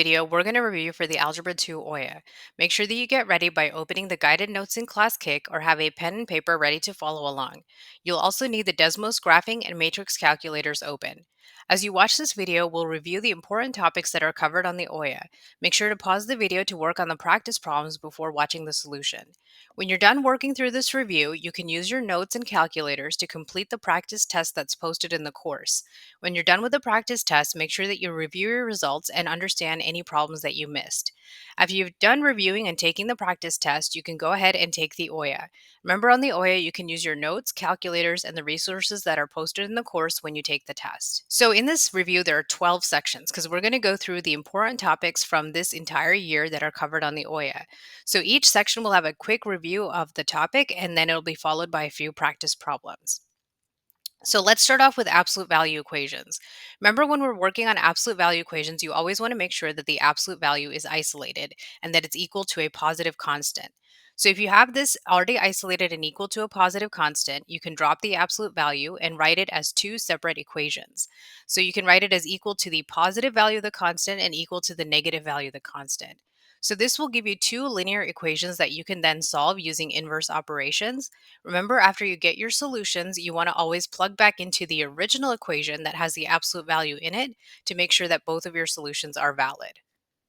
Video, we're going to review for the Algebra 2 EOYA. Make sure that you get ready by opening the guided notes in Class Kick or have a pen and paper ready to follow along. You'll also need the Desmos graphing and matrix calculators open. As you watch this video, we'll review the important topics that are covered on the EOYA. Make sure to pause the video to work on the practice problems before watching the solution. When you're done working through this review, you can use your notes and calculators to complete the practice test that's posted in the course. When you're done with the practice test, make sure that you review your results and understand any problems that you missed. After you've done reviewing and taking the practice test, you can go ahead and take the EOYA. Remember, on the EOYA, you can use your notes, calculators, and the resources that are posted in the course when you take the test. So in this review, there are 12 sections because we're going to go through the important topics from this entire year that are covered on the EOYA. So each section will have a quick review of the topic, and then it'll be followed by a few practice problems. So let's start off with absolute value equations. Remember, when we're working on absolute value equations, you always want to make sure that the absolute value is isolated and that it's equal to a positive constant. So if you have this already isolated and equal to a positive constant, you can drop the absolute value and write it as two separate equations. So you can write it as equal to the positive value of the constant and equal to the negative value of the constant. So this will give you two linear equations that you can then solve using inverse operations. Remember, after you get your solutions, you want to always plug back into the original equation that has the absolute value in it to make sure that both of your solutions are valid.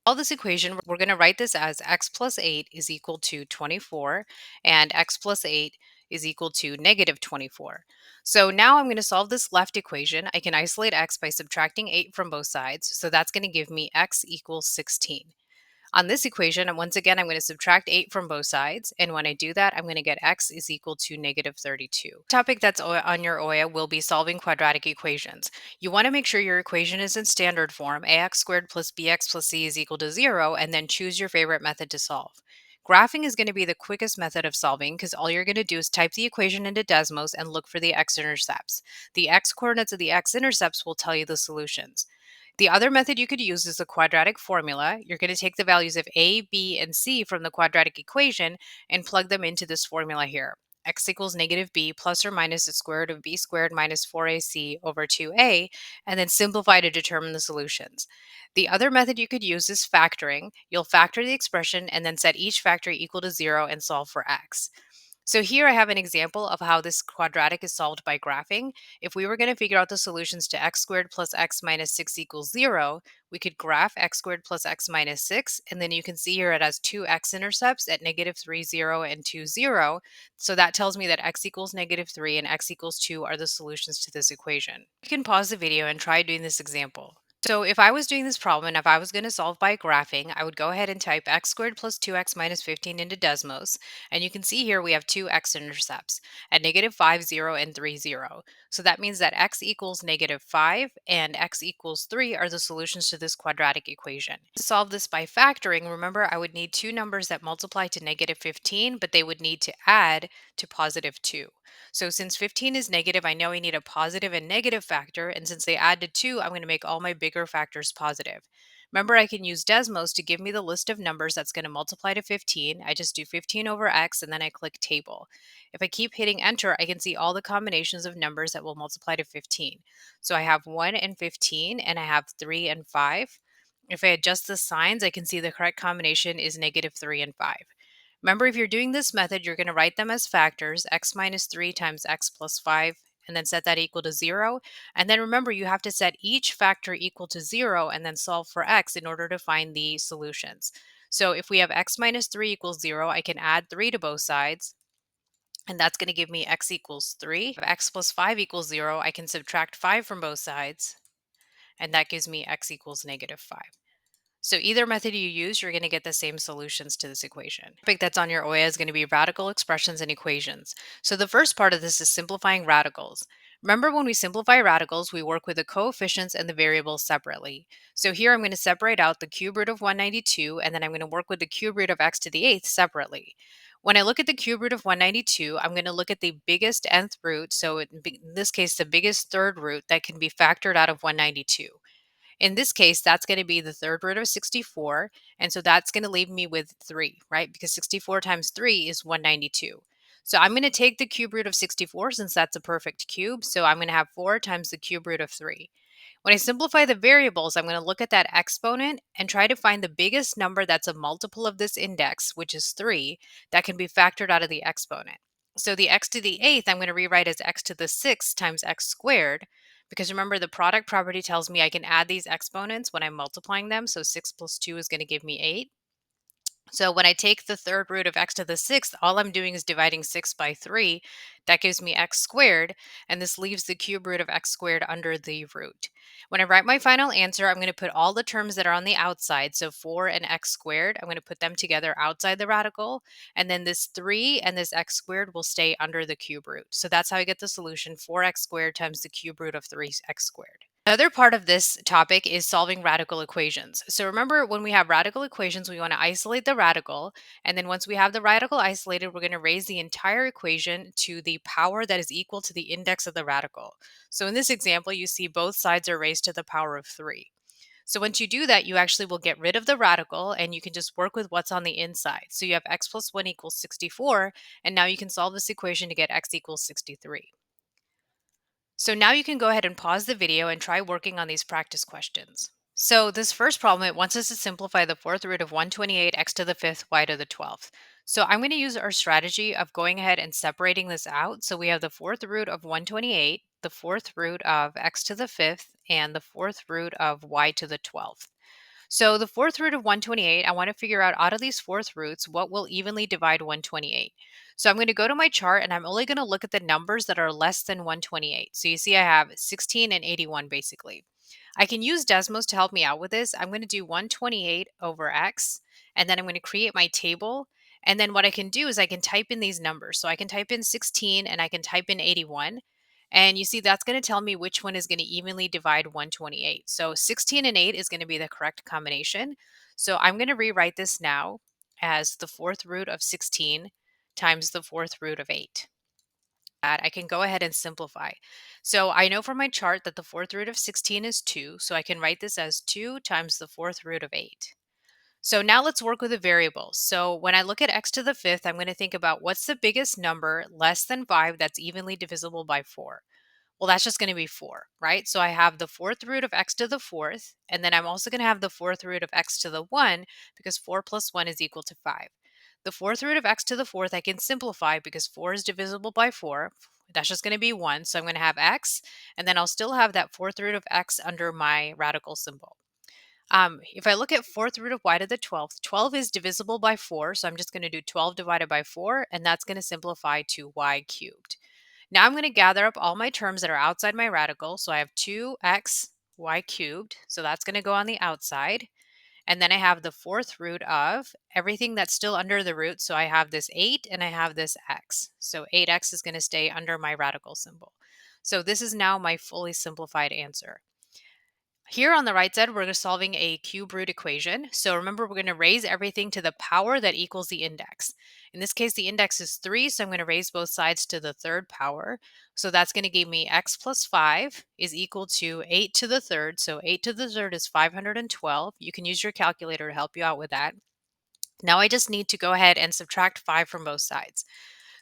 All this equation, we're going to write this as x plus 8 is equal to 24 and x plus 8 is equal to negative 24. So now I'm going to solve this left equation. I can isolate x by subtracting 8 from both sides. So that's going to give me x equals 16. On this equation, and once again, I'm going to subtract 8 from both sides. And when I do that, I'm going to get x is equal to negative 32. Topic that's on your EOYA will be solving quadratic equations. You want to make sure your equation is in standard form, ax squared plus bx plus c is equal to 0, and then choose your favorite method to solve. Graphing is going to be the quickest method of solving because all you're going to do is type the equation into Desmos and look for the x-intercepts. The x-coordinates of the x-intercepts will tell you the solutions. The other method you could use is the quadratic formula. You're going to take the values of a, b, and c from the quadratic equation and plug them into this formula here. X equals negative b plus or minus the square root of b squared minus 4ac over 2a, and then simplify to determine the solutions. The other method you could use is factoring. You'll factor the expression and then set each factor equal to 0 and solve for x. So here I have an example of how this quadratic is solved by graphing. If we were going to figure out the solutions to x squared plus x minus 6 equals 0, we could graph x squared plus x minus 6, and then you can see here it has two x-intercepts at negative 3, 0, and 2, 0. So that tells me that x equals negative 3 and x equals 2 are the solutions to this equation. You can pause the video and try doing this example. So if I was doing this problem and if I was going to solve by graphing, I would go ahead and type x squared plus 2x minus 15 into Desmos. And you can see here we have two x-intercepts at negative 5, 0, and 3, 0. So that means that x equals negative 5 and x equals 3 are the solutions to this quadratic equation. To solve this by factoring, remember I would need two numbers that multiply to negative 15, but they would need to add to positive 2. So since 15 is negative, I know I need a positive and negative factor, and since they add to 2, I'm going to make all my bigger factors positive. Remember, I can use Desmos to give me the list of numbers that's going to multiply to 15. I just do 15 over x, and then I click Table. If I keep hitting Enter, I can see all the combinations of numbers that will multiply to 15. So I have 1 and 15, and I have 3 and 5. If I adjust the signs, I can see the correct combination is negative 3 and 5. Remember, if you're doing this method, you're going to write them as factors, x minus 3 times x plus 5, and then set that equal to 0. And then remember, you have to set each factor equal to 0 and then solve for x in order to find the solutions. So if we have x minus 3 equals 0, I can add 3 to both sides. And that's going to give me x equals 3. If x plus 5 equals 0, I can subtract 5 from both sides. And that gives me x equals negative 5. So either method you use, you're going to get the same solutions to this equation. The topic that's on your EOYA is going to be radical expressions and equations. So the first part of this is simplifying radicals. Remember, when we simplify radicals, we work with the coefficients and the variables separately. So here I'm going to separate out the cube root of 192, and then I'm going to work with the cube root of x to the 8th separately. When I look at the cube root of 192, I'm going to look at the biggest nth root, so in this case, the biggest third root that can be factored out of 192. In this case, that's going to be the third root of 64. And so that's going to leave me with 3, right? Because 64 times 3 is 192. So I'm going to take the cube root of 64 since that's a perfect cube. So I'm going to have 4 times the cube root of 3. When I simplify the variables, I'm going to look at that exponent and try to find the biggest number that's a multiple of this index, which is 3, that can be factored out of the exponent. So the x to the 8th, I'm going to rewrite as x to the 6th times x squared, because remember the product property tells me I can add these exponents when I'm multiplying them. So 6 plus 2 is going to give me 8. So when I take the third root of x to the 6th, all I'm doing is dividing 6 by 3. That gives me x squared, and this leaves the cube root of x squared under the root. When I write my final answer, I'm going to put all the terms that are on the outside, so 4 and x squared, I'm going to put them together outside the radical, and then this 3 and this x squared will stay under the cube root. So that's how I get the solution, 4x squared times the cube root of 3x squared. Another part of this topic is solving radical equations. So remember, when we have radical equations, we want to isolate the radical. And then once we have the radical isolated, we're going to raise the entire equation to the power that is equal to the index of the radical. So in this example, you see both sides are raised to the power of 3. So once you do that, you actually will get rid of the radical and you can just work with what's on the inside. So you have x plus 1 equals 64. And now you can solve this equation to get x equals 63. So now you can go ahead and pause the video and try working on these practice questions. So this first problem, it wants us to simplify the fourth root of 128 x to the 5th y to the 12th. So I'm going to use our strategy of going ahead and separating this out. So we have the fourth root of 128, the fourth root of x to the 5th, and the fourth root of y to the 12th. So the fourth root of 128, I want to figure out of these fourth roots, what will evenly divide 128. So I'm going to go to my chart and I'm only going to look at the numbers that are less than 128. So you see I have 16 and 81 basically. I can use Desmos to help me out with this. I'm going to do 128 over x, and then I'm going to create my table. And then what I can do is I can type in these numbers. So I can type in 16 and I can type in 81. And you see that's going to tell me which one is going to evenly divide 128. So 16 and 8 is going to be the correct combination. So I'm going to rewrite this now as the fourth root of 16 times the fourth root of 8. I can go ahead and simplify. So I know from my chart that the fourth root of 16 is 2. So I can write this as 2 times the fourth root of 8. So now let's work with the variables. So when I look at x to the 5th, I'm going to think about what's the biggest number less than 5 that's evenly divisible by 4. Well, that's just going to be 4, right? So I have the fourth root of x to the 4th, and then I'm also going to have the fourth root of x to the 1 because 4 plus 1 is equal to 5. The fourth root of x to the 4th I can simplify because 4 is divisible by 4. That's just going to be 1. So I'm going to have x, and then I'll still have that fourth root of x under my radical symbol. If I look at fourth root of y to the 12th, 12 is divisible by 4. So I'm just going to do 12 divided by 4, and that's going to simplify to y cubed. Now I'm going to gather up all my terms that are outside my radical. So I have 2x y cubed. So that's going to go on the outside. And then I have the fourth root of everything that's still under the root. So I have this 8 and I have this x. So 8x is going to stay under my radical symbol. So this is now my fully simplified answer. Here on the right side, we're solving a cube root equation. So remember, we're going to raise everything to the power that equals the index. In this case, the index is 3, so I'm going to raise both sides to the third power. So that's going to give me x plus 5 is equal to 8 to the third. So 8 to the third is 512. You can use your calculator to help you out with that. Now I just need to go ahead and subtract 5 from both sides.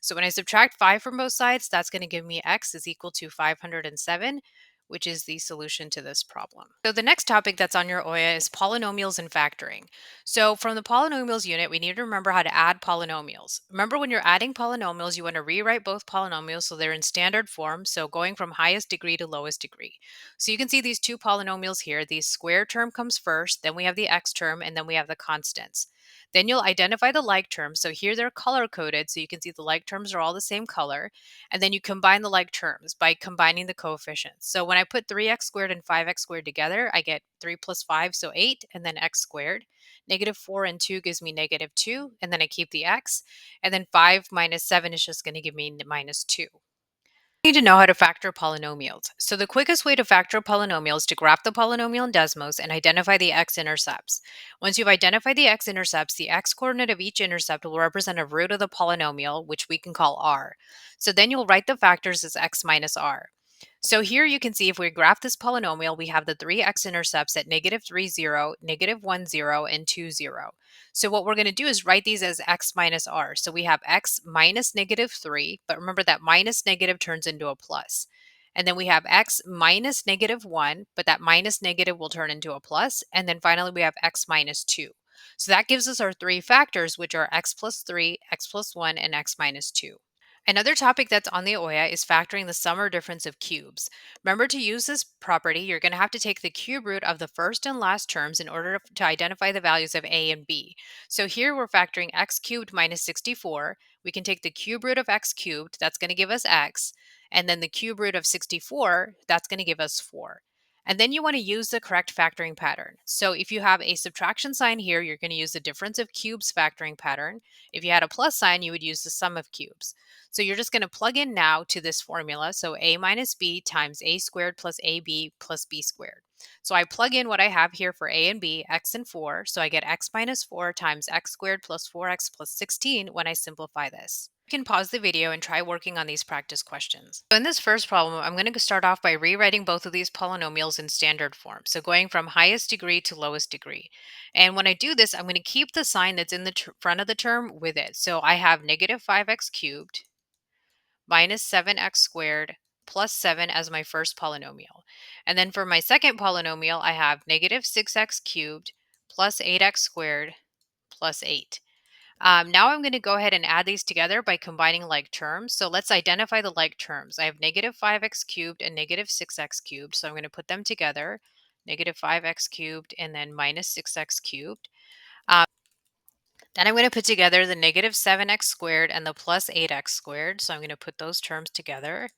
So when I subtract 5 from both sides, that's going to give me x is equal to 507, which is the solution to this problem. So the next topic that's on your EOYA is polynomials and factoring. So from the polynomials unit, we need to remember how to add polynomials. Remember, when you're adding polynomials, you want to rewrite both polynomials so they're in standard form, so going from highest degree to lowest degree. So you can see these two polynomials here. The square term comes first, then we have the x term, and then we have the constants. Then you'll identify the like terms. So here they're color coded, so you can see the like terms are all the same color. And then you combine the like terms by combining the coefficients. So when I put 3x squared and 5x squared together, I get 3 plus 5, so 8, and then x squared. Negative 4 and 2 gives me negative 2, and then I keep the x. And then 5 minus 7 is just going to give me minus 2. You need to know how to factor polynomials. So the quickest way to factor a polynomial is to graph the polynomial in Desmos and identify the x-intercepts. Once you've identified the x-intercepts, the x-coordinate of each intercept will represent a root of the polynomial, which we can call r. So then you'll write the factors as x minus r. So here you can see if we graph this polynomial, we have the three x-intercepts at negative 3, 0, negative 1, 0, and 2, 0. So what we're going to do is write these as x minus r. So we have x minus negative 3, but remember that minus negative turns into a plus. And then we have x minus -1, but that minus negative will turn into a plus. And then finally, we have x minus 2. So that gives us our three factors, which are x plus 3, x plus 1, and x minus 2. Another topic that's on the EOYA is factoring the sum or difference of cubes. Remember, to use this property, you're going to have to take the cube root of the first and last terms in order to identify the values of a and b. So here we're factoring x cubed minus 64. We can take the cube root of x cubed, that's going to give us x, and then the cube root of 64, that's going to give us 4. And then you want to use the correct factoring pattern. So if you have a subtraction sign here, you're going to use the difference of cubes factoring pattern. If you had a plus sign, you would use the sum of cubes. So you're just going to plug in now to this formula. So a minus b times a squared plus ab plus b squared. So I plug in what I have here for a and b, x and 4. So I get x minus 4 times x squared plus 4x plus 16 when I simplify this. You can pause the video and try working on these practice questions. So in this first problem, I'm going to start off by rewriting both of these polynomials in standard form. So going from highest degree to lowest degree. And when I do this, I'm going to keep the sign that's in the front of the term with it. So I have negative 5x cubed minus 7x squared plus 7 as my first polynomial. And then for my second polynomial, I have negative 6x cubed plus 8x squared plus 8. Now I'm going to go ahead and add these together by combining like terms. So let's identify the like terms. I have negative 5x cubed and negative 6x cubed. So I'm going to put them together, negative 5x cubed and then minus 6x cubed. Then I'm going to put together the negative 7x squared and the plus 8x squared. So I'm going to put those terms together.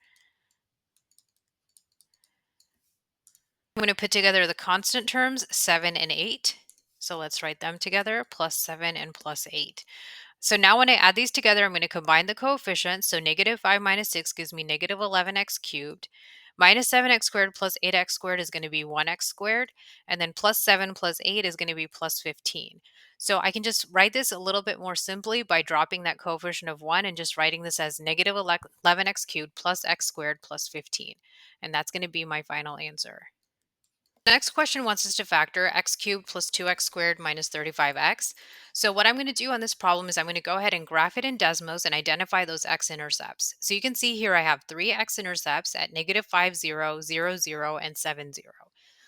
I'm going to put together the constant terms, 7 and 8. So let's write them together, plus 7 and plus 8. So now when I add these together, I'm going to combine the coefficients. So negative 5 minus 6 gives me negative 11x cubed. Minus 7x squared plus 8x squared is going to be 1x squared. And then plus 7 plus 8 is going to be plus 15. So I can just write this a little bit more simply by dropping that coefficient of 1 and just writing this as negative 11x cubed plus x squared plus 15. And that's going to be my final answer. The next question wants us to factor x cubed plus 2x squared minus 35x. So what I'm going to do on this problem is I'm going to go ahead and graph it in Desmos and identify those x-intercepts. So you can see here I have three x-intercepts at negative 5, 0, 0, 0, and 7, 0.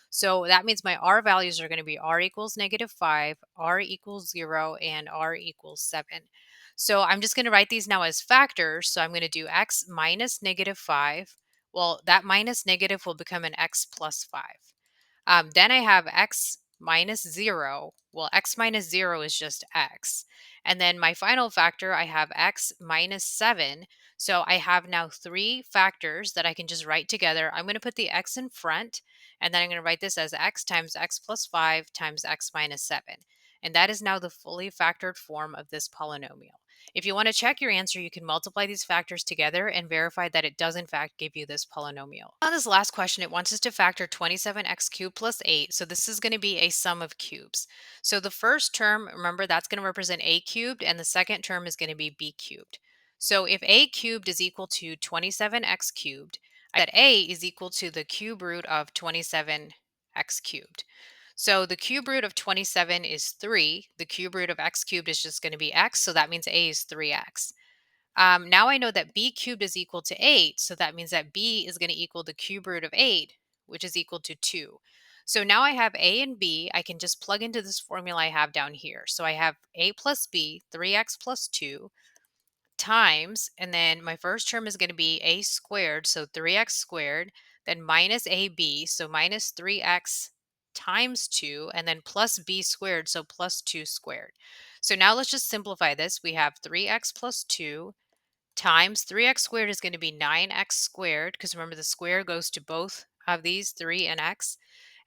So that means my r values are going to be r equals negative 5, r equals 0, and r equals 7. So I'm just going to write these now as factors. So I'm going to do x minus negative 5. Well, that minus negative will become an x plus 5. Then I have x minus 0. Well, x minus 0 is just x. And then my final factor, I have x minus 7. So I have now three factors that I can just write together. I'm going to put the x in front, and then I'm going to write this as x times x plus 5 times x minus 7. And that is now the fully factored form of this polynomial. If you want to check your answer, you can multiply these factors together and verify that it does in fact give you this polynomial. On this last question, it wants us to factor 27x cubed plus 8. So this is going to be a sum of cubes. So the first term, remember, that's going to represent a cubed, and the second term is going to be b cubed. So if a cubed is equal to 27x cubed, I said a is equal to the cube root of 27x cubed. So the cube root of 27 is 3. The cube root of x cubed is just going to be x, so that means a is 3x. Now I know that b cubed is equal to 8, so that means that b is going to equal the cube root of 8, which is equal to 2. So now I have a and b. I can just plug into this formula I have down here. So I have a plus b, 3x plus 2, times, and then my first term is going to be a squared, so 3x squared, then minus ab, so minus 3x times 2, and then plus b squared, so plus 2 squared. So now let's just simplify this. We have 3x plus 2 times 3x squared is going to be 9x squared, because remember the square goes to both of these, 3 and x.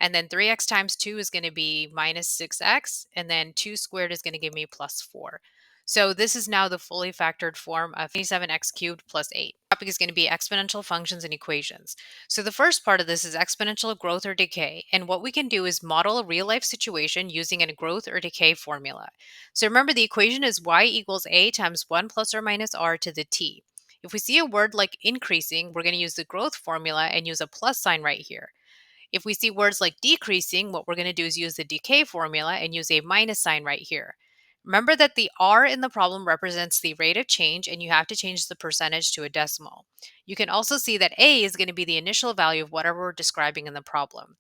And then 3x times 2 is going to be minus 6x, and then 2 squared is going to give me plus 4. So this is now the fully factored form of 27x cubed plus 8. The topic is going to be exponential functions and equations. So the first part of this is exponential growth or decay. And what we can do is model a real-life situation using a growth or decay formula. So remember, the equation is y equals a times 1 plus or minus r to the t. If we see a word like increasing, we're going to use the growth formula and use a plus sign right here. If we see words like decreasing, what we're going to do is use the decay formula and use a minus sign right here. Remember that the R in the problem represents the rate of change, and you have to change the percentage to a decimal. You can also see that A is going to be the initial value of whatever we're describing in the problem.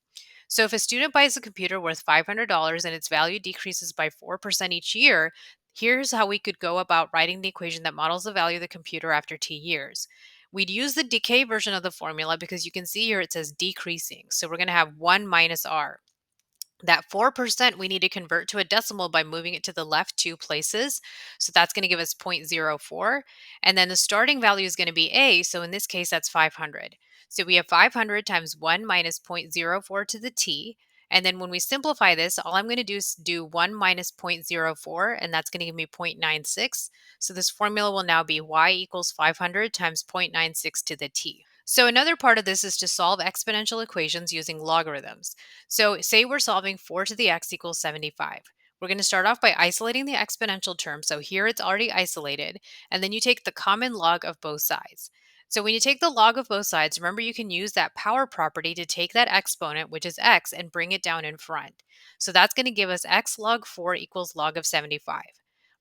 So if a student buys a computer worth $500 and its value decreases by 4% each year, here's how we could go about writing the equation that models the value of the computer after t years. We'd use the decay version of the formula because you can see here it says decreasing. So we're going to have 1 minus r. That 4% we need to convert to a decimal by moving it to the left 2 places. So that's going to give us 0.04. And then the starting value is going to be a. So in this case, that's 500. So we have 500 times 1 minus 0.04 to the t. And then when we simplify this, all I'm going to do is do 1 minus 0.04, and that's going to give me 0.96. So this formula will now be y equals 500 times 0.96 to the t. So another part of this is to solve exponential equations using logarithms. So say we're solving 4 to the x equals 75. We're going to start off by isolating the exponential term. So here it's already isolated. And then you take the common log of both sides. So when you take the log of both sides, remember you can use that power property to take that exponent, which is x, and bring it down in front. So that's going to give us x log 4 equals log of 75.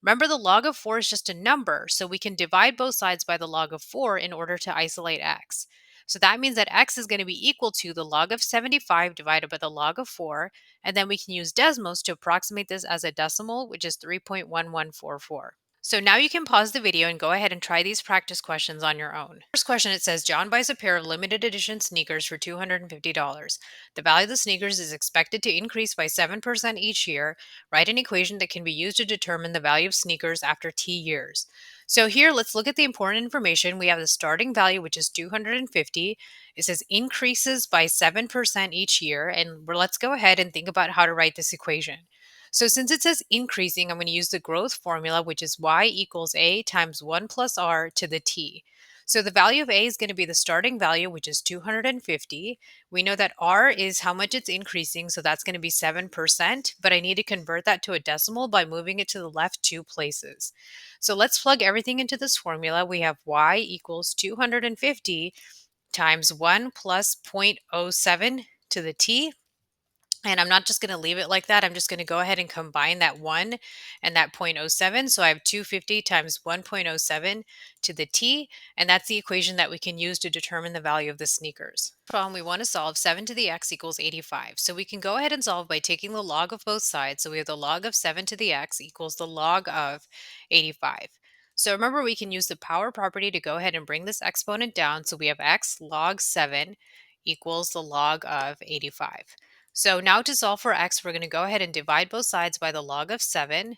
Remember, the log of 4 is just a number, so we can divide both sides by the log of 4 in order to isolate x. So that means that x is going to be equal to the log of 75 divided by the log of 4, and then we can use Desmos to approximate this as a decimal, which is 3.1144. So now you can pause the video and go ahead and try these practice questions on your own. First question, it says John buys a pair of limited edition sneakers for $250. The value of the sneakers is expected to increase by 7% each year. Write an equation that can be used to determine the value of sneakers after t years. So here, let's look at the important information. We have the starting value, which is 250. It says increases by 7% each year. And let's go ahead and think about how to write this equation. So since it says increasing, I'm going to use the growth formula, which is y equals a times 1 plus r to the t. So the value of a is going to be the starting value, which is 250. We know that r is how much it's increasing, so that's going to be 7%, but I need to convert that to a decimal by moving it to the left 2 places. So let's plug everything into this formula. We have y equals 250 times 1 plus 0.07 to the t. And I'm not just going to leave it like that. I'm just going to go ahead and combine that 1 and that 0.07. So I have 250 times 1.07 to the t, and that's the equation that we can use to determine the value of the sneakers. Problem, we want to solve 7 to the x equals 85. So we can go ahead and solve by taking the log of both sides. So we have the log of 7 to the x equals the log of 85. So remember, we can use the power property to go ahead and bring this exponent down. So we have x log 7 equals the log of 85. So now to solve for x, we're going to go ahead and divide both sides by the log of 7.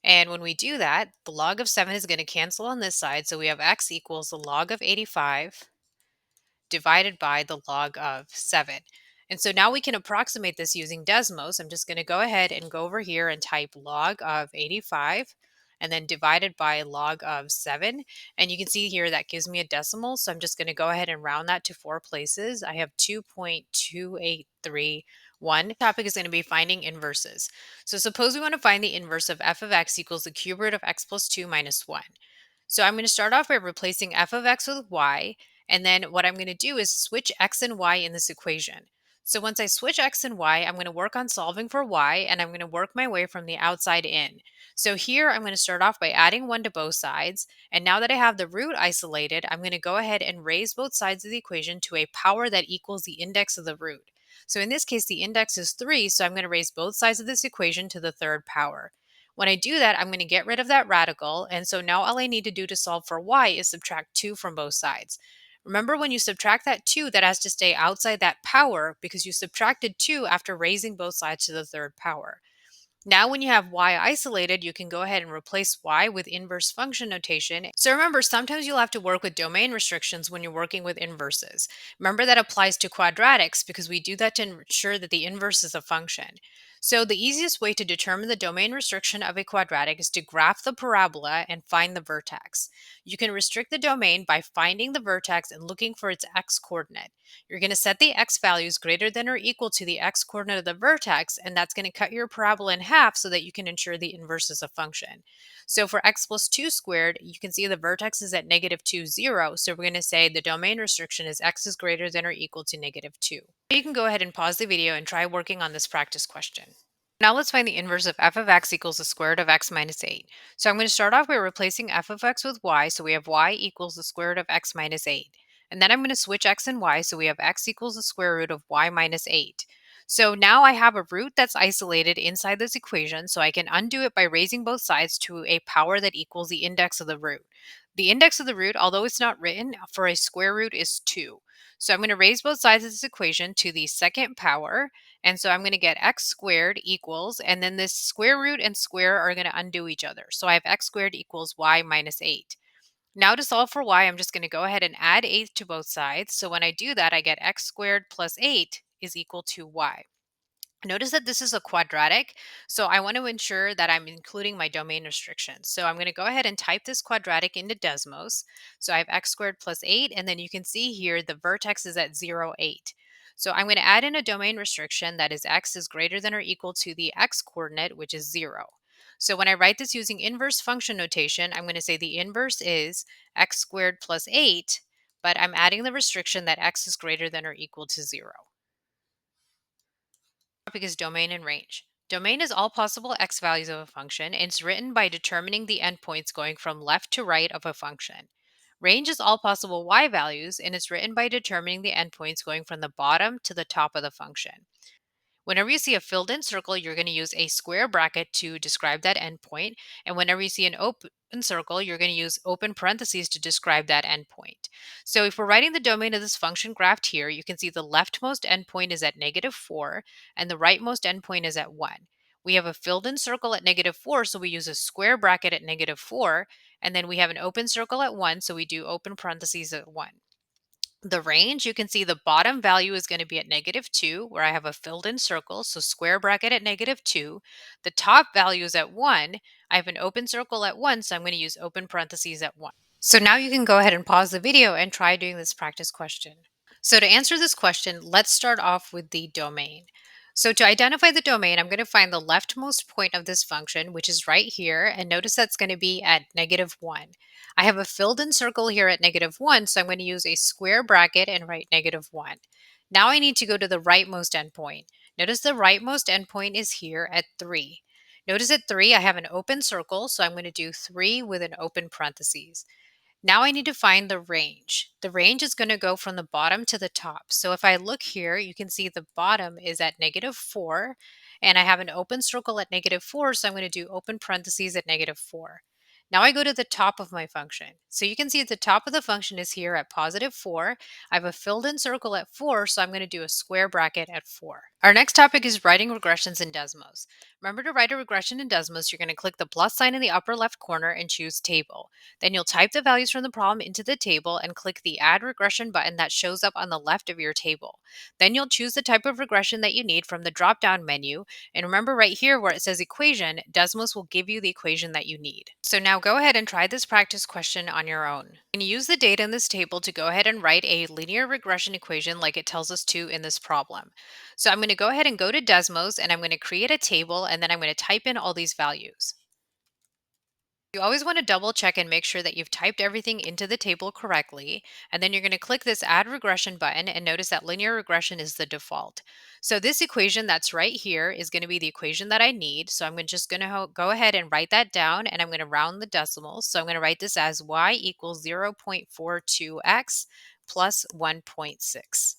And when we do that, the log of 7 is going to cancel on this side. So we have x equals the log of 85 divided by the log of 7. And so now we can approximate this using Desmos. I'm just going to go ahead and go over here and type log of 85 and then divided by log of 7. And you can see here that gives me a decimal. So I'm just going to go ahead and round that to 4 places. I have 2.2831. The topic is going to be finding inverses. So suppose we want to find the inverse of f of x equals the cube root of x plus 2 minus 1. So I'm going to start off by replacing f of x with y. And then what I'm going to do is switch x and y in this equation. So once I switch x and y, I'm going to work on solving for y, and I'm going to work my way from the outside in. So here I'm going to start off by adding 1 to both sides. And now that I have the root isolated, I'm going to go ahead and raise both sides of the equation to a power that equals the index of the root. So in this case, the index is 3, so I'm going to raise both sides of this equation to the third power. When I do that, I'm going to get rid of that radical, and so now all I need to do to solve for y is subtract 2 from both sides. Remember, when you subtract that 2, that has to stay outside that power because you subtracted 2 after raising both sides to the third power. Now when you have y isolated, you can go ahead and replace y with inverse function notation. So remember, sometimes you'll have to work with domain restrictions when you're working with inverses. Remember, that applies to quadratics because we do that to ensure that the inverse is a function. So the easiest way to determine the domain restriction of a quadratic is to graph the parabola and find the vertex. You can restrict the domain by finding the vertex and looking for its x-coordinate. You're going to set the x values greater than or equal to the x-coordinate of the vertex, and that's going to cut your parabola in half so that you can ensure the inverse is a function. So for x plus 2 squared, you can see the vertex is at -2, 0. So we're going to say the domain restriction is x is greater than or equal to -2. You can go ahead and pause the video and try working on this practice question. Now let's find the inverse of f of x equals the square root of x minus 8. So I'm going to start off by replacing f of x with y, so we have y equals the square root of x minus 8. And then I'm going to switch x and y, so we have x equals the square root of y minus 8. So now I have a root that's isolated inside this equation, so I can undo it by raising both sides to a power that equals the index of the root. The index of the root, although it's not written, for a square root is 2. So I'm going to raise both sides of this equation to the second power, and so I'm going to get x squared equals, and then this square root and square are going to undo each other. So I have x squared equals y minus 8. Now to solve for y, I'm just going to go ahead and add 8 to both sides. So when I do that, I get x squared plus 8 is equal to y. Notice that this is a quadratic, so I want to ensure that I'm including my domain restrictions. So I'm going to go ahead and type this quadratic into Desmos. So I have x squared plus 8, and then you can see here the vertex is at 0, 8. So I'm going to add in a domain restriction that is x is greater than or equal to the x coordinate, which is 0. So when I write this using inverse function notation, I'm going to say the inverse is x squared plus 8, but I'm adding the restriction that x is greater than or equal to 0. Topic is domain and range. Domain is all possible x values of a function, and it's written by determining the endpoints going from left to right of a function. Range is all possible y values, and it's written by determining the endpoints going from the bottom to the top of the function. Whenever you see a filled in circle, you're going to use a square bracket to describe that endpoint. And whenever you see an open circle, you're going to use open parentheses to describe that endpoint. So if we're writing the domain of this function graphed here, you can see the leftmost endpoint is at -4 and the rightmost endpoint is at 1. We have a filled in circle at -4, so we use a square bracket at -4. And then we have an open circle at 1, so we do open parentheses at 1. The range, you can see the bottom value is going to be at -2, where I have a filled in circle, so square bracket at -2. The top value is at 1. I have an open circle at 1, so I'm going to use open parentheses at 1. So now you can go ahead and pause the video and try doing this practice question. So to answer this question, let's start off with the domain. So to identify the domain, I'm going to find the leftmost point of this function, which is right here, and notice that's going to be at -1. I have a filled in circle here at -1, so I'm going to use a square bracket and write -1. Now I need to go to the rightmost endpoint. Notice the rightmost endpoint is here at 3. Notice at 3, I have an open circle, so I'm going to do 3 with an open parentheses. Now I need to find the range. The range is going to go from the bottom to the top. So if I look here, you can see the bottom is at -4, and I have an open circle at -4, so I'm going to do open parentheses at -4. Now I go to the top of my function. So you can see at the top of the function is here at +4. I have a filled in circle at 4, so I'm going to do a square bracket at 4. Our next topic is writing regressions in Desmos. Remember, to write a regression in Desmos, you're going to click the plus sign in the upper left corner and choose Table. Then you'll type the values from the problem into the table and click the Add Regression button that shows up on the left of your table. Then you'll choose the type of regression that you need from the drop-down menu. And remember, right here where it says equation, Desmos will give you the equation that you need. So now go ahead and try this practice question on your own. And use the data in this table to go ahead and write a linear regression equation like it tells us to in this problem. So I'm going to go ahead and go to Desmos, and I'm going to create a table, and then I'm going to type in all these values. You always want to double check and make sure that you've typed everything into the table correctly. And then you're going to click this Add Regression button and notice that linear regression is the default. So this equation that's right here is going to be the equation that I need. So I'm just going to go ahead and write that down, and I'm going to round the decimals. So I'm going to write this as y equals 0.42x plus 1.6.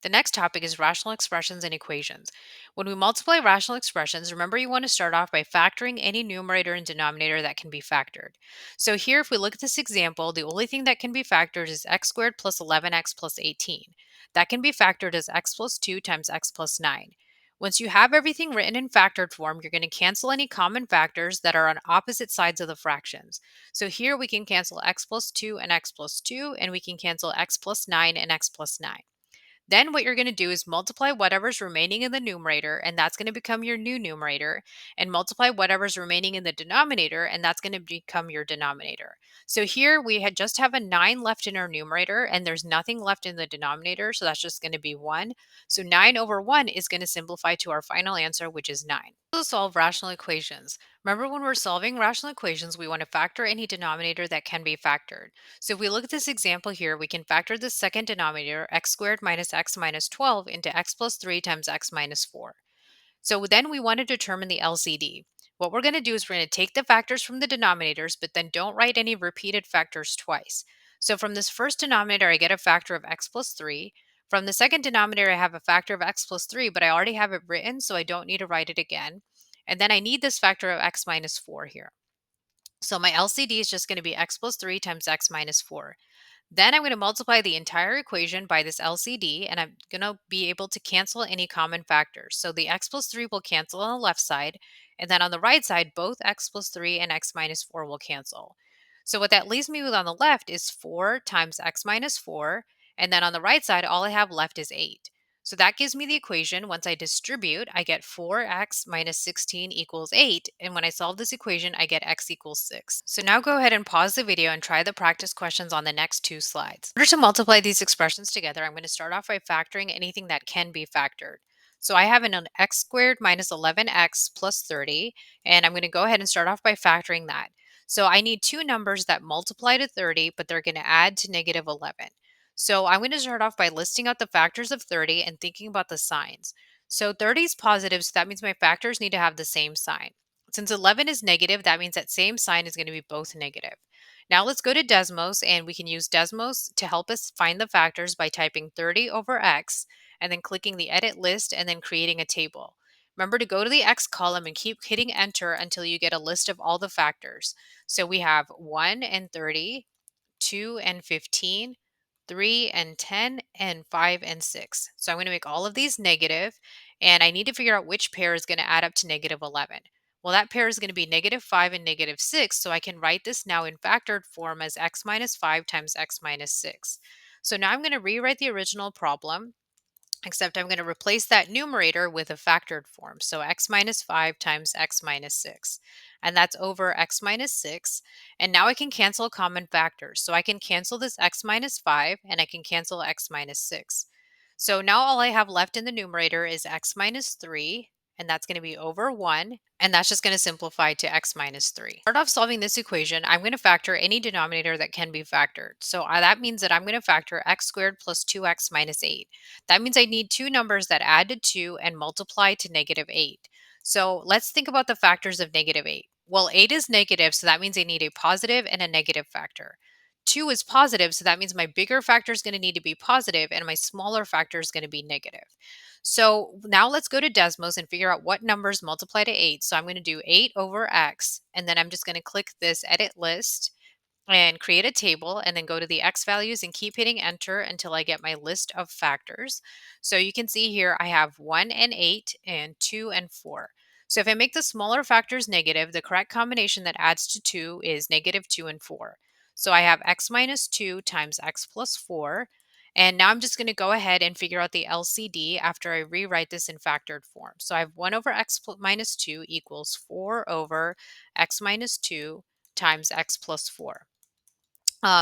The next topic is rational expressions and equations. When we multiply rational expressions, remember you want to start off by factoring any numerator and denominator that can be factored. So here, if we look at this example, the only thing that can be factored is x squared plus 11x plus 18. That can be factored as x plus 2 times x plus 9. Once you have everything written in factored form, you're going to cancel any common factors that are on opposite sides of the fractions. So here we can cancel x plus 2 and x plus 2, and we can cancel x plus 9 and x plus 9. Then what you're going to do is multiply whatever's remaining in the numerator, and that's going to become your new numerator, and multiply whatever's remaining in the denominator, and that's going to become your denominator. So here we just have a 9 left in our numerator, and there's nothing left in the denominator, so that's just going to be 1. So 9 over 1 is going to simplify to our final answer, which is 9. To solve rational equations. Remember, when we're solving rational equations, we want to factor any denominator that can be factored. So if we look at this example here, we can factor the second denominator, x squared minus x minus 12, into x plus 3 times x minus 4. So then we want to determine the LCD. What we're going to do is we're going to take the factors from the denominators, but then don't write any repeated factors twice. So from this first denominator, I get a factor of x plus 3. From the second denominator, I have a factor of x plus 3, but I already have it written, so I don't need to write it again. And then I need this factor of x minus 4 here. So my LCD is just going to be x plus 3 times x minus 4. Then I'm going to multiply the entire equation by this LCD, and I'm going to be able to cancel any common factors. So the x plus 3 will cancel on the left side, and then on the right side, both x plus 3 and x minus 4 will cancel. So what that leaves me with on the left is 4 times x minus 4, and then on the right side, all I have left is 8. So that gives me the equation. Once I distribute, I get 4x minus 16 equals 8. And when I solve this equation, I get x equals 6. So now go ahead and pause the video and try the practice questions on the next two slides. In order to multiply these expressions together, I'm going to start off by factoring anything that can be factored. So I have an x squared minus 11x plus 30, and I'm going to go ahead and start off by factoring that. So I need two numbers that multiply to 30, but they're going to add to negative 11. So I'm going to start off by listing out the factors of 30 and thinking about the signs. So 30 is positive, so that means my factors need to have the same sign. Since 11 is negative, that means that same sign is going to be both negative. Now let's go to Desmos, and we can use Desmos to help us find the factors by typing 30 over x and then clicking the edit list and then creating a table. Remember to go to the x column and keep hitting enter until you get a list of all the factors. So we have 1 and 30, 2 and 15, 3 and 10, and 5 and 6. So I'm going to make all of these negative, and I need to figure out which pair is going to add up to negative 11. Well, that pair is going to be negative 5 and negative 6, so I can write this now in factored form as x minus 5 times x minus 6. So now I'm going to rewrite the original problem, except I'm going to replace that numerator with a factored form. So x minus 5 times x minus 6. And that's over x minus 6. And now I can cancel common factors. So I can cancel this x minus 5 and I can cancel x minus 6. So now all I have left in the numerator is x minus 3. And that's going to be over 1. And that's just going to simplify to x minus 3. Start off solving this equation, I'm going to factor any denominator that can be factored. So that means that I'm going to factor x squared plus 2x minus 8. That means I need two numbers that add to 2 and multiply to negative 8. So let's think about the factors of negative 8. Well, 8 is negative, so that means I need a positive and a negative factor. 2 is positive, so that means my bigger factor is going to need to be positive and my smaller factor is going to be negative. So now let's go to Desmos and figure out what numbers multiply to 8. So I'm going to do 8 over x, and then I'm just going to click this edit list and create a table and then go to the x values and keep hitting enter until I get my list of factors. So you can see here I have 1 and 8 and 2 and 4. So if I make the smaller factors negative, the correct combination that adds to 2 is negative 2 and 4. So I have x minus 2 times x plus 4. And now I'm just going to go ahead and figure out the LCD after I rewrite this in factored form. So I have 1 over minus 2 equals 4 over x minus 2 times x plus 4.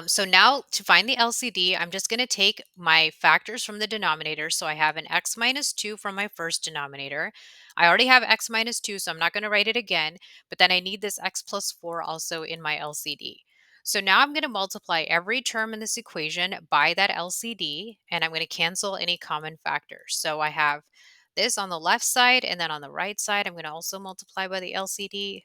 So now to find the LCD, I'm just going to take my factors from the denominator. So I have an x minus 2 from my first denominator. I already have x minus 2, so I'm not going to write it again, but then I need this x plus 4 also in my LCD. So now I'm going to multiply every term in this equation by that LCD, and I'm going to cancel any common factors. So I have this on the left side, and then on the right side, I'm going to also multiply by the LCD.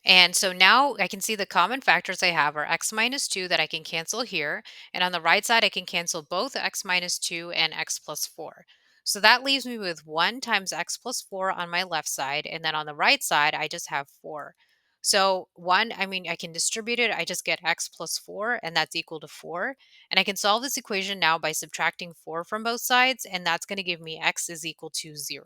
And so now I can see the common factors I have are x minus 2 that I can cancel here. And on the right side, I can cancel both x minus 2 and x plus 4. So that leaves me with 1 times x plus 4 on my left side. And then on the right side, I just have 4. So I can distribute it. I just get x plus 4, and that's equal to 4. And I can solve this equation now by subtracting 4 from both sides. And that's going to give me x is equal to 0.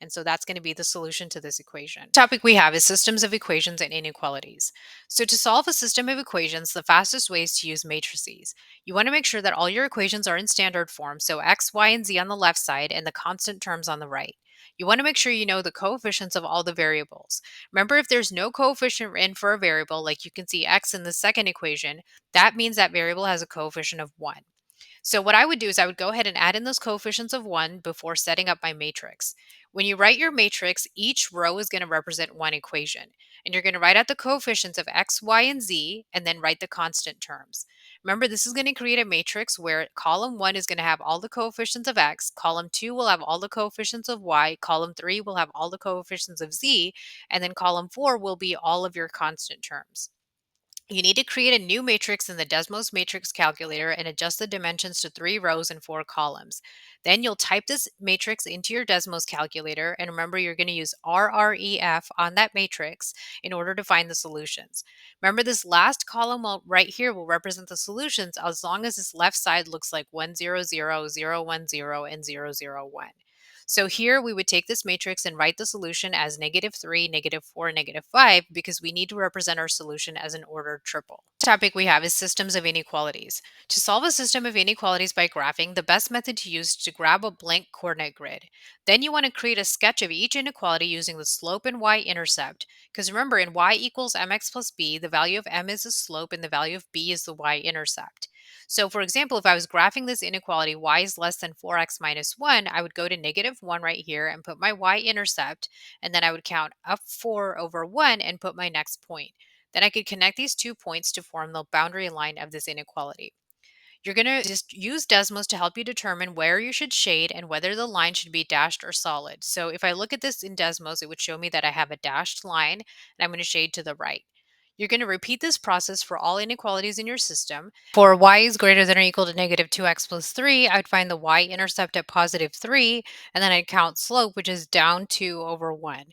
And so that's going to be the solution to this equation. The topic we have is systems of equations and inequalities. So to solve a system of equations, the fastest way is to use matrices. You want to make sure that all your equations are in standard form, so x, y, and z on the left side and the constant terms on the right. You want to make sure you know the coefficients of all the variables. Remember, if there's no coefficient in for a variable, like you can see x in the second equation, that means that variable has a coefficient of 1. So what I would do is I would go ahead and add in those coefficients of 1 before setting up my matrix. When you write your matrix, each row is going to represent one equation. And you're going to write out the coefficients of x, y, and z, and then write the constant terms. Remember, this is going to create a matrix where column 1 is going to have all the coefficients of x, column 2 will have all the coefficients of y, column 3 will have all the coefficients of z, and then column 4 will be all of your constant terms. You need to create a new matrix in the Desmos matrix calculator and adjust the dimensions to 3 rows and 4 columns. Then you'll type this matrix into your Desmos calculator, and remember you're going to use RREF on that matrix in order to find the solutions. Remember, this last column right here will represent the solutions as long as this left side looks like 1, 0, 0, 0, 1, 0, and 0, 0, 1. So here we would take this matrix and write the solution as -3, -4, -5 because we need to represent our solution as an ordered triple. The topic we have is systems of inequalities. To solve a system of inequalities by graphing, the best method to use is to grab a blank coordinate grid. Then you want to create a sketch of each inequality using the slope and y-intercept. Because remember, in y equals mx plus b, the value of m is the slope and the value of b is the y-intercept. So for example, if I was graphing this inequality y is less than 4x minus 1, I would go to -1 right here and put my y-intercept, and then I would count up 4 over 1 and put my next point. Then I could connect these 2 points to form the boundary line of this inequality. You're going to just use Desmos to help you determine where you should shade and whether the line should be dashed or solid. So if I look at this in Desmos, it would show me that I have a dashed line and I'm going to shade to the right. You're going to repeat this process for all inequalities in your system. For y is greater than or equal to -2x plus 3, I would find the y-intercept at +3, and then I'd count slope, which is down 2 over 1.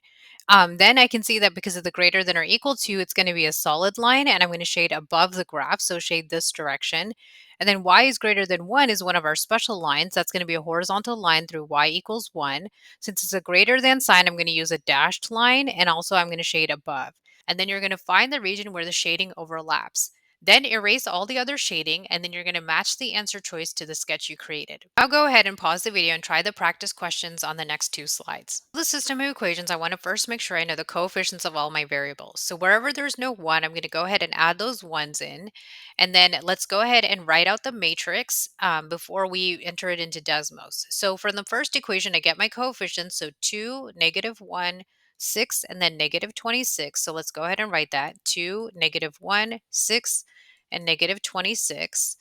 Then I can see that because of the greater than or equal to, it's going to be a solid line, and I'm going to shade above the graph, so shade this direction. And then y is greater than 1 is one of our special lines. That's going to be a horizontal line through y equals 1. Since it's a greater than sign, I'm going to use a dashed line, and also I'm going to shade above. And then you're going to find the region where the shading overlaps. Then erase all the other shading, and then you're going to match the answer choice to the sketch you created. Now go ahead and pause the video and try the practice questions on the next 2 slides. For the system of equations, I want to first make sure I know the coefficients of all my variables. So wherever there's no 1, I'm going to go ahead and add those 1s in. And then let's go ahead and write out the matrix before we enter it into Desmos. So for the first equation, I get my coefficients, so 2, -1, 6, and then -26. So let's go ahead and write that. 2, -1, 6, and -26.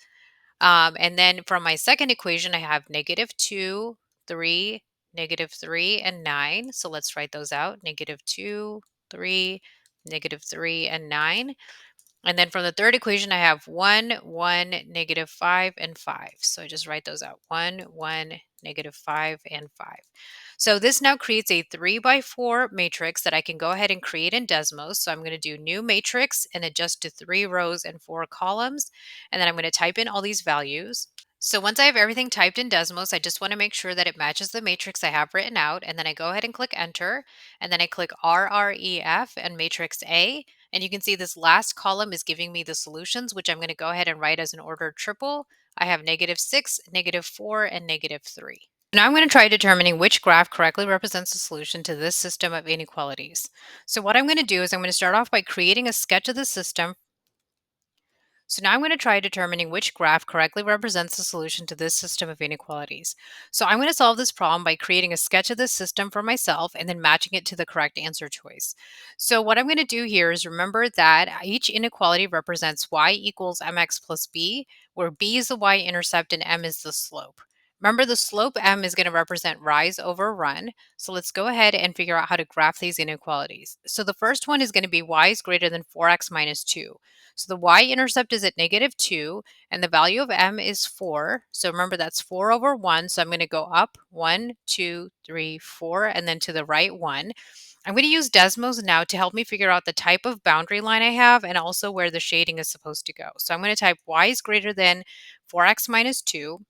And then from my second equation, I have -2, 3, -3, and 9. So let's write those out. -2, 3, -3, and 9. And then from the third equation, I have 1, 1, -5, and 5. So I just write those out. 1, 1, -5, and 5. So this now creates a 3 by 4 matrix that I can go ahead and create in Desmos. So I'm going to do new matrix and adjust to 3 rows and 4 columns. And then I'm going to type in all these values. So once I have everything typed in Desmos, I just want to make sure that it matches the matrix I have written out. And then I go ahead and click enter. And then I click RREF and matrix A. And you can see this last column is giving me the solutions, which I'm going to go ahead and write as an ordered triple. I have -6, -4, and -3. Now I'm going to try determining which graph correctly represents the solution to this system of inequalities. So what I'm going to do is I'm going to start off by creating a sketch of the system. So now I'm going to try determining which graph correctly represents the solution to this system of inequalities. So I'm going to solve this problem by creating a sketch of this system for myself and then matching it to the correct answer choice. So what I'm going to do here is remember that each inequality represents y equals mx plus b, where b is the y-intercept and m is the slope. Remember, the slope m is going to represent rise over run. So let's go ahead and figure out how to graph these inequalities. So the first one is going to be y is greater than 4x minus 2. So the y-intercept is at -2, and the value of m is 4. So remember, that's 4 over 1. So I'm going to go up 1, 2, 3, 4, and then to the right 1. I'm going to use Desmos now to help me figure out the type of boundary line I have and also where the shading is supposed to go. So I'm going to type y is greater than 4x minus 2.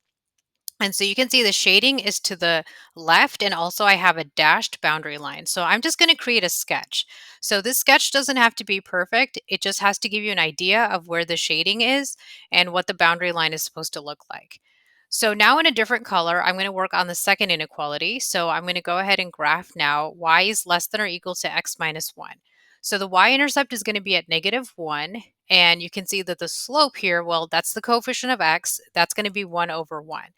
And so you can see the shading is to the left, and also I have a dashed boundary line. So I'm just going to create a sketch. So this sketch doesn't have to be perfect. It just has to give you an idea of where the shading is and what the boundary line is supposed to look like. So now in a different color, I'm going to work on the second inequality. So I'm going to go ahead and graph now y is less than or equal to x minus 1. So the y-intercept is going to be at -1, and you can see that the slope here, well, that's the coefficient of x, that's going to be 1 over 1.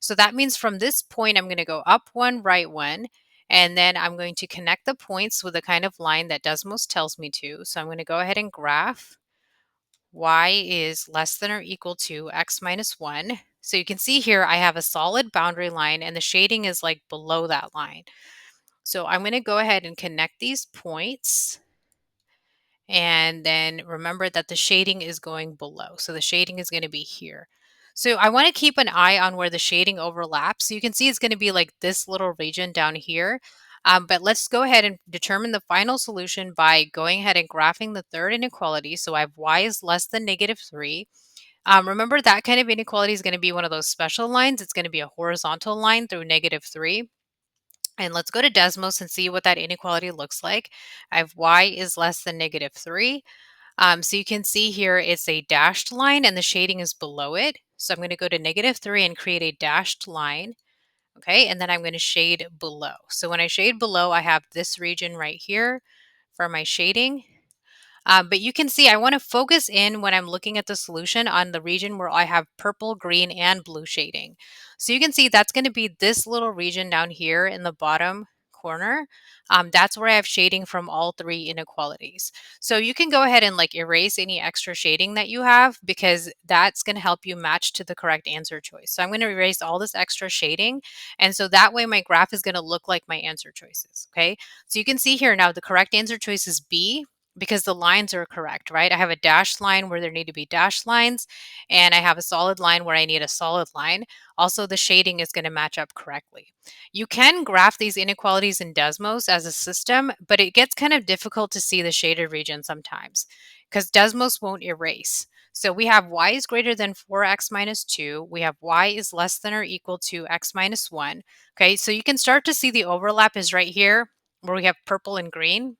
So that means from this point, I'm going to go up 1, right 1, and then I'm going to connect the points with the kind of line that Desmos tells me to. So I'm going to go ahead and graph y is less than or equal to x minus 1. So you can see here I have a solid boundary line and the shading is like below that line. So I'm going to go ahead and connect these points. And then remember that the shading is going below. So the shading is going to be here. So I want to keep an eye on where the shading overlaps. So you can see it's going to be like this little region down here. But let's go ahead and determine the final solution by going ahead and graphing the third inequality. So I have y is less than -3. Remember that kind of inequality is going to be one of those special lines. It's going to be a horizontal line through -3. And let's go to Desmos and see what that inequality looks like. I have y is less than -3. So you can see here it's a dashed line and the shading is below it. So I'm going to go to -3 and create a dashed line. Okay, and then I'm going to shade below. So when I shade below, I have this region right here for my shading. But you can see I want to focus in when I'm looking at the solution on the region where I have purple, green, and blue shading. So you can see that's going to be this little region down here in the bottom corner. That's where I have shading from all three inequalities. So you can go ahead and like erase any extra shading that you have because that's going to help you match to the correct answer choice. So I'm going to erase all this extra shading. And so that way my graph is going to look like my answer choices. Okay. So you can see here now the correct answer choice is B because the lines are correct, right? I have a dashed line where there need to be dashed lines, and I have a solid line where I need a solid line. Also, the shading is going to match up correctly. You can graph these inequalities in Desmos as a system, but it gets kind of difficult to see the shaded region sometimes because Desmos won't erase. So we have y is greater than 4x minus 2. We have y is less than or equal to x minus 1. Okay, so you can start to see the overlap is right here where we have purple and green.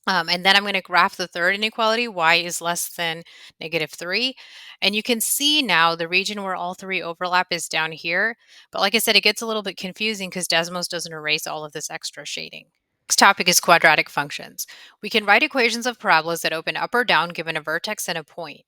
And then I'm going to graph the third inequality, y is less than -3. And you can see now the region where all three overlap is down here. But like I said, it gets a little bit confusing because Desmos doesn't erase all of this extra shading. Next topic is quadratic functions. We can write equations of parabolas that open up or down given a vertex and a point.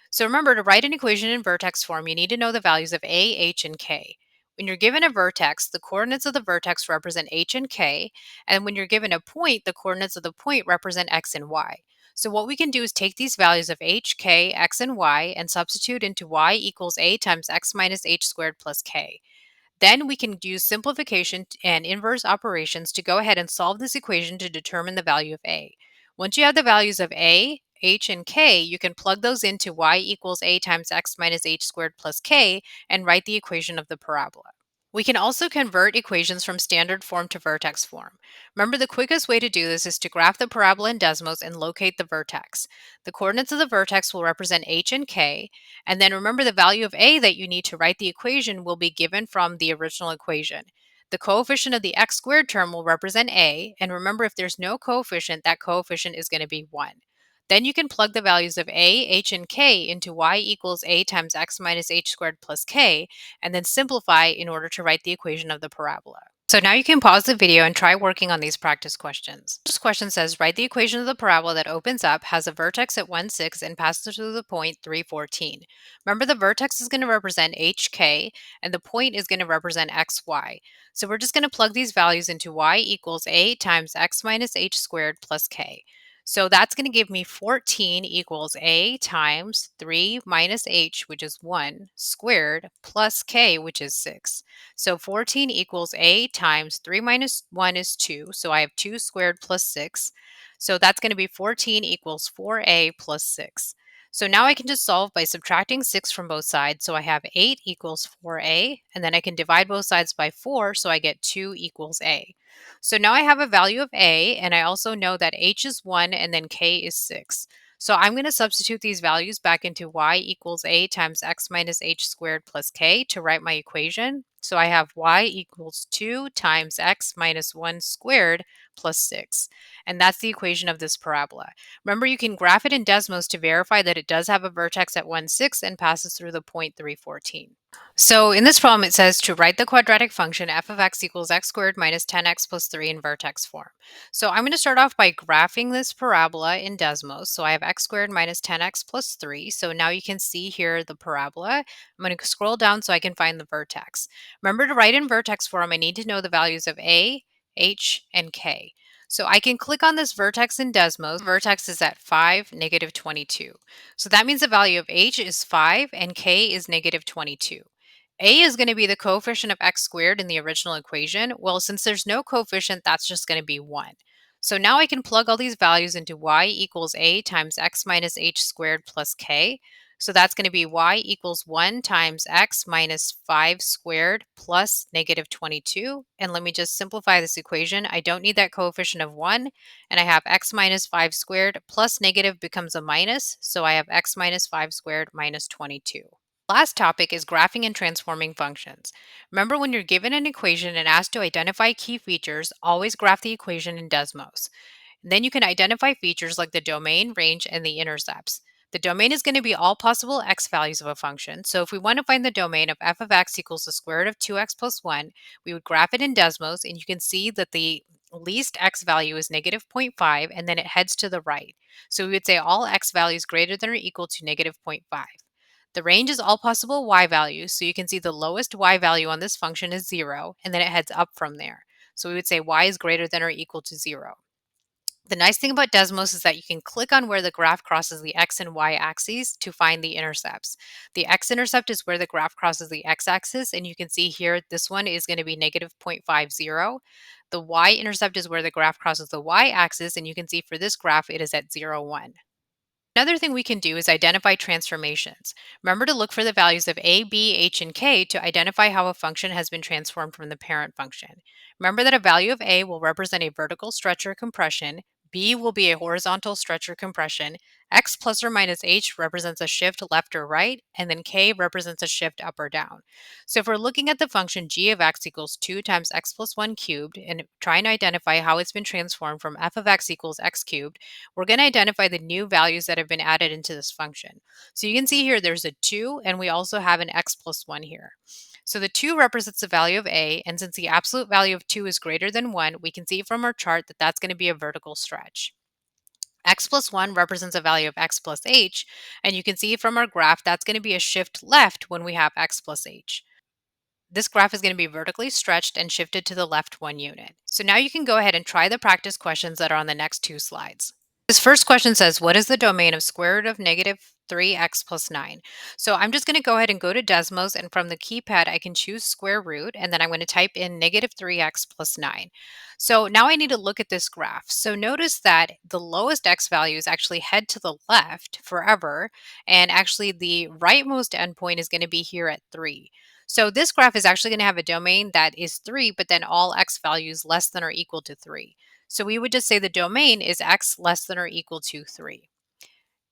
So remember, to write an equation in vertex form, you need to know the values of a, h, and k. When you're given a vertex, the coordinates of the vertex represent h and k, and when you're given a point, the coordinates of the point represent x and y. So what we can do is take these values of h, k, x, and y and substitute into y equals a times x minus h squared plus k. Then we can use simplification and inverse operations to go ahead and solve this equation to determine the value of a. Once you have the values of a, h, and k, you can plug those into y equals a times x minus h squared plus k and write the equation of the parabola. We can also convert equations from standard form to vertex form. Remember, the quickest way to do this is to graph the parabola in Desmos and locate the vertex. The coordinates of the vertex will represent h and k, and then remember the value of a that you need to write the equation will be given from the original equation. The coefficient of the x squared term will represent a, and remember if there's no coefficient, that coefficient is going to be 1. Then you can plug the values of a, h, and k into y equals a times x minus h squared plus k, and then simplify in order to write the equation of the parabola. So now you can pause the video and try working on these practice questions. This question says, write the equation of the parabola that opens up, has a vertex at 1, 6, and passes through the point 3, 14. Remember, the vertex is going to represent hk, and the point is going to represent xy. So we're just going to plug these values into y equals a times x minus h squared plus k. So that's going to give me 14 equals a times 3 minus h, which is 1, squared, plus k, which is 6. So 14 equals a times 3 minus 1 is 2. So I have 2 squared plus 6. So that's going to be 14 equals 4a plus 6. So now I can just solve by subtracting 6 from both sides. So I have 8 equals 4a, and then I can divide both sides by 4, so I get 2 equals a. So now I have a value of a, and I also know that h is 1 and then k is 6. So I'm going to substitute these values back into y equals a times x minus h squared plus k to write my equation. So I have y equals 2 times x minus 1 squared plus 6. And that's the equation of this parabola. Remember, you can graph it in Desmos to verify that it does have a vertex at 1, 6 and passes through the point 314. So in this problem, it says to write the quadratic function f of x equals x squared minus 10x plus 3 in vertex form. So I'm going to start off by graphing this parabola in Desmos. So I have x squared minus 10x plus 3. So now you can see here the parabola. I'm going to scroll down so I can find the vertex. Remember, to write in vertex form, I need to know the values of a, h, and k. So I can click on this vertex in Desmos. Vertex is at 5, negative 22. So that means the value of h is 5 and k is negative 22. A is going to be the coefficient of x squared in the original equation. Well, since there's no coefficient, that's just going to be 1. So now I can plug all these values into y equals a times x minus h squared plus k. So that's going to be y equals 1 times x minus 5 squared plus negative 22. And let me just simplify this equation. I don't need that coefficient of 1. And I have x minus 5 squared plus negative becomes a minus. So I have x minus 5 squared minus 22. Last topic is graphing and transforming functions. Remember, when you're given an equation and asked to identify key features, always graph the equation in Desmos. Then you can identify features like the domain, range, and the intercepts. The domain is going to be all possible x values of a function. So if we want to find the domain of f of x equals the square root of 2x plus 1, we would graph it in Desmos, and you can see that the least x value is negative 0.5, and then it heads to the right. So we would say all x values greater than or equal to negative 0.5. The range is all possible y values, so you can see the lowest y value on this function is 0, and then it heads up from there. So we would say y is greater than or equal to 0. The nice thing about Desmos is that you can click on where the graph crosses the x and y axes to find the intercepts. The x-intercept is where the graph crosses the x-axis, and you can see here this one is going to be negative 0.50. The y-intercept is where the graph crosses the y-axis, and you can see for this graph it is at 0, 1. Another thing we can do is identify transformations. Remember to look for the values of a, b, h, and k to identify how a function has been transformed from the parent function. Remember that a value of a will represent a vertical stretch or compression, b will be a horizontal stretch or compression, x plus or minus h represents a shift left or right, and then k represents a shift up or down. So if we're looking at the function g of x equals 2 times x plus 1 cubed and trying to identify how it's been transformed from f of x equals x cubed, we're going to identify the new values that have been added into this function. So you can see here there's a 2, and we also have an x plus 1 here. So the 2 represents the value of a, and since the absolute value of 2 is greater than 1, we can see from our chart that that's going to be a vertical stretch. X plus 1 represents a value of x plus h, and you can see from our graph that's going to be a shift left when we have x plus h. This graph is going to be vertically stretched and shifted to the left 1 unit. So now you can go ahead and try the practice questions that are on the next 2 slides. This first question says, what is the domain of square root of negative 3x plus 9? So I'm just going to go ahead and go to Desmos, and from the keypad, I can choose square root, and then I'm going to type in negative 3x plus 9. So now I need to look at this graph. So notice that the lowest x values actually head to the left forever, and actually the rightmost endpoint is going to be here at 3. So this graph is actually going to have a domain that is 3, but then all x values less than or equal to 3. So we would just say the domain is x less than or equal to 3.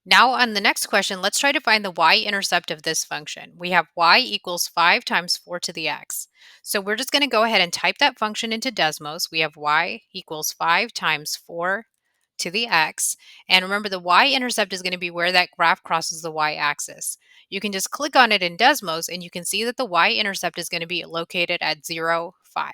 Now on the next question, let's try to find the y-intercept of this function. We have y equals 5 times 4 to the x. So we're just going to go ahead and type that function into Desmos. We have y equals 5 times 4 to the x. And remember, the y-intercept is going to be where that graph crosses the y-axis. You can just click on it in Desmos, and you can see that the y-intercept is going to be located at 0, 5.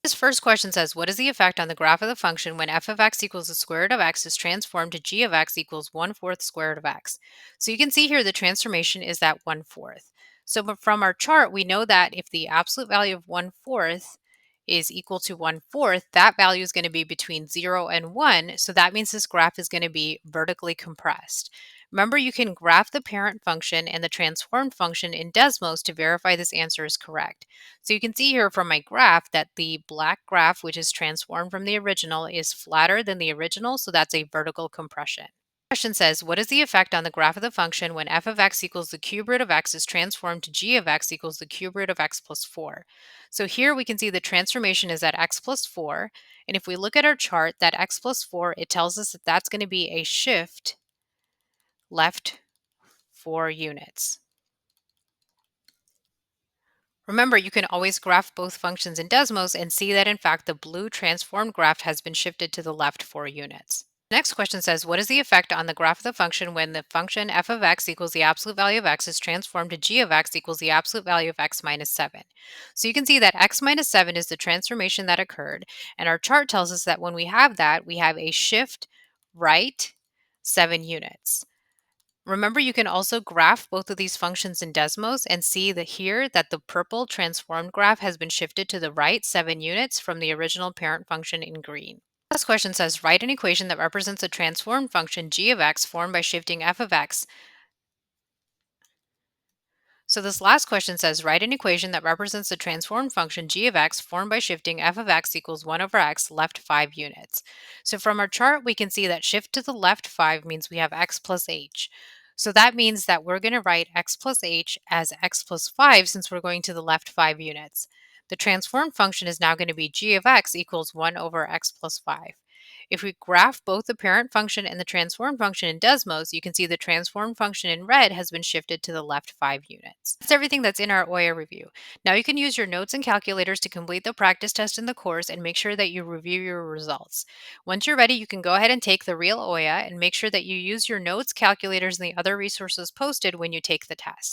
This first question says, what is the effect on the graph of the function when f of x equals the square root of x is transformed to g of x equals 1/4 square root of x? So you can see here the transformation is that 1/4. So from our chart, we know that if the absolute value of 1/4 is equal to 1/4, that value is going to be between 0 and 1. So that means this graph is going to be vertically compressed. Remember, you can graph the parent function and the transformed function in Desmos to verify this answer is correct. So you can see here from my graph that the black graph, which is transformed from the original, is flatter than the original, so that's a vertical compression. The question says, what is the effect on the graph of the function when f of x equals the cube root of x is transformed to g of x equals the cube root of x plus 4? So here we can see the transformation is at x plus 4, and if we look at our chart, that x plus 4, it tells us that that's going to be a shift left 4 units. Remember, you can always graph both functions in Desmos and see that in fact the blue transformed graph has been shifted to the left 4 units. Next question says, what is the effect on the graph of the function when the function f of x equals the absolute value of x is transformed to g of x equals the absolute value of x minus 7? So you can see that x minus 7 is the transformation that occurred, and our chart tells us that when we have that, we have a shift right 7 units. Remember, you can also graph both of these functions in Desmos and see that here that the purple transformed graph has been shifted to the right 7 units from the original parent function in green. Last question says, write an equation that represents a transformed function g of x formed by shifting f of x. So this last question says, write an equation that represents the transformed function g of x formed by shifting f of x equals 1 over x left 5 units. So from our chart, we can see that shift to the left 5 means we have x plus h. So that means that we're going to write x plus h as x plus 5 since we're going to the left 5 units. The transformed function is now going to be g of x equals 1 over x plus 5. If we graph both the parent function and the transformed function in Desmos, you can see the transformed function in red has been shifted to the left 5 units. That's everything that's in our EOYA review. Now you can use your notes and calculators to complete the practice test in the course and make sure that you review your results. Once you're ready, you can go ahead and take the real EOYA and make sure that you use your notes, calculators, and the other resources posted when you take the test.